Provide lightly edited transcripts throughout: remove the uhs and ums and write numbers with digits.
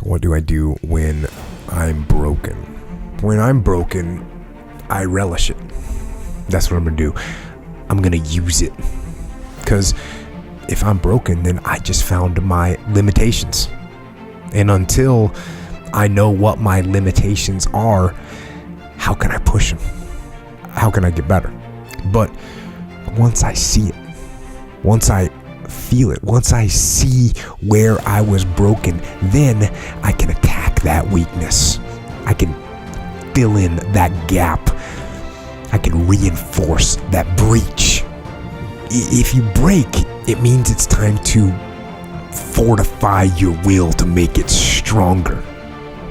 What do I do when I'm broken? When I'm broken, I relish it. That's what I'm gonna do. I'm gonna use it. Because if I'm broken, then I just found my limitations. And until I know what my limitations are, how can I push them? How can I get better? But once I see it, once I feel it, once I see where I was broken, then I can attack that weakness. I can fill in that gap. I can reinforce that breach. If you break, it means it's time to fortify your will to make it stronger.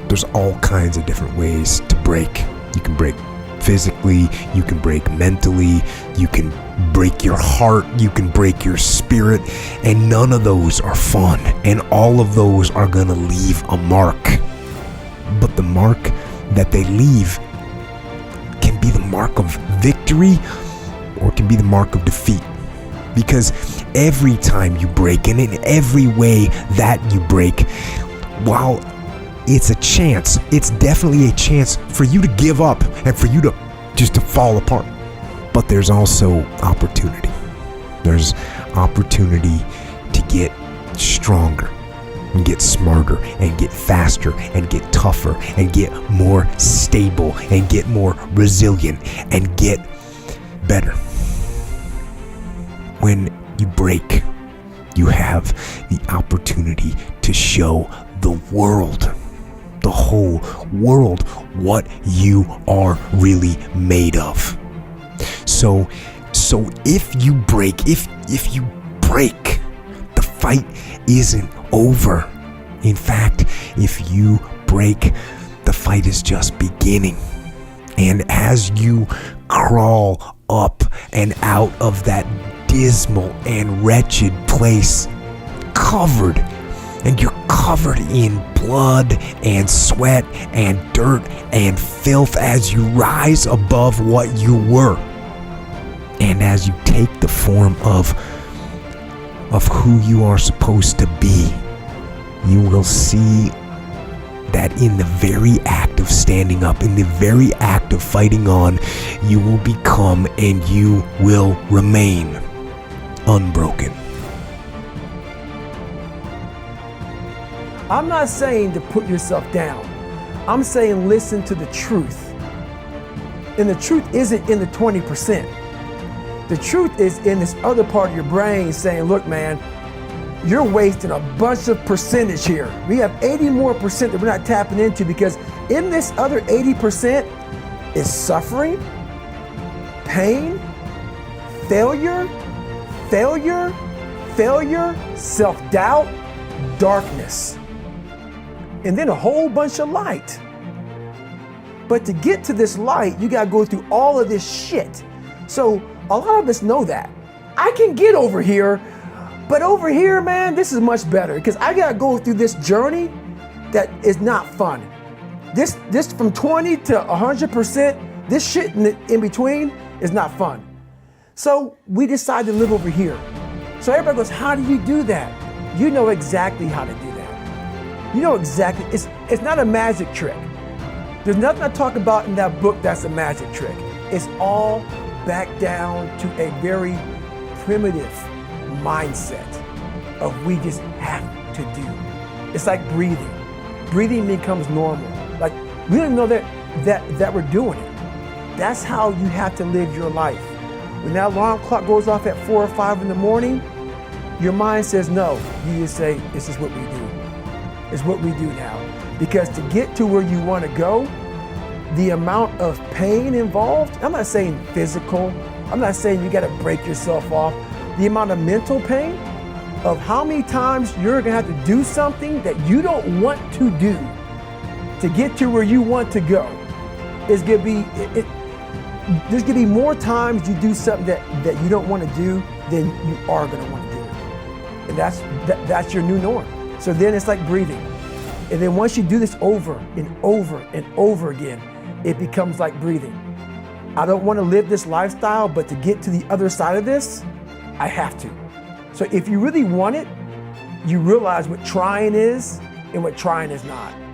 There's all kinds of different ways to break. You can break physically, you can break mentally, you can break your heart, you can break your spirit, and none of those are fun, and all of those are gonna leave a mark. But the mark that they leave can be the mark of victory or it can be the mark of defeat. Because every time you break, and in every way that you break, while it's a chance, it's definitely a chance for you to give up and for you to just to fall apart. But there's also opportunity. There's opportunity to get stronger and get smarter and get faster and get tougher and get more stable and get more resilient and get better. When you break, you have the opportunity to show the world, the whole world, what you are really made of. So if you break, if you break, the fight isn't over. In fact, if you break, the fight is just beginning. And as you crawl up and out of that dismal and wretched place, covered, and you're covered in blood and sweat and dirt and filth as you rise above what you were, and as you take the form of who you are supposed to be, you will see that in the very act of standing up, in the very act of fighting on, you will become and you will remain unbroken. I'm not saying to put yourself down. I'm saying listen to the truth. And the truth isn't in the 20%. The truth is in this other part of your brain saying, look, man, you're wasting a bunch of percentage here. We have 80 more percent that we're not tapping into, because in this other 80% is suffering, pain, failure, self-doubt, darkness, and then a whole bunch of light. But to get to this light, you gotta go through all of this shit. So a lot of us know that. I can get over here, but over here, man, this is much better, because I gotta go through this journey that is not fun. This from 20 to 100%, this shit in between is not fun. So we decide to live over here. So everybody goes, how do you do that? You know exactly how to do that. You know exactly, it's not a magic trick. There's nothing I talk about in that book that's a magic trick. It's all back down to a very primitive mindset of we just have to do. It's like breathing. Breathing becomes normal. Like we don't even know that we're doing it. That's how you have to live your life. When that alarm clock goes off at 4 or 5 in the morning, your mind says no. You just say, this is what we do. It's what we do now. Because to get to where you want to go, the amount of pain involved, I'm not saying physical, I'm not saying you got to break yourself off. The amount of mental pain of how many times you're going to have to do something that you don't want to do to get to where you want to go is going to be, there's going to be more times you do something that you don't want to do than you are going to want to do it. And that's your new norm. So then it's like breathing. And then once you do this over and over and over again, it becomes like breathing. I don't want to live this lifestyle, but to get to the other side of this, I have to. So if you really want it, you realize what trying is and what trying is not.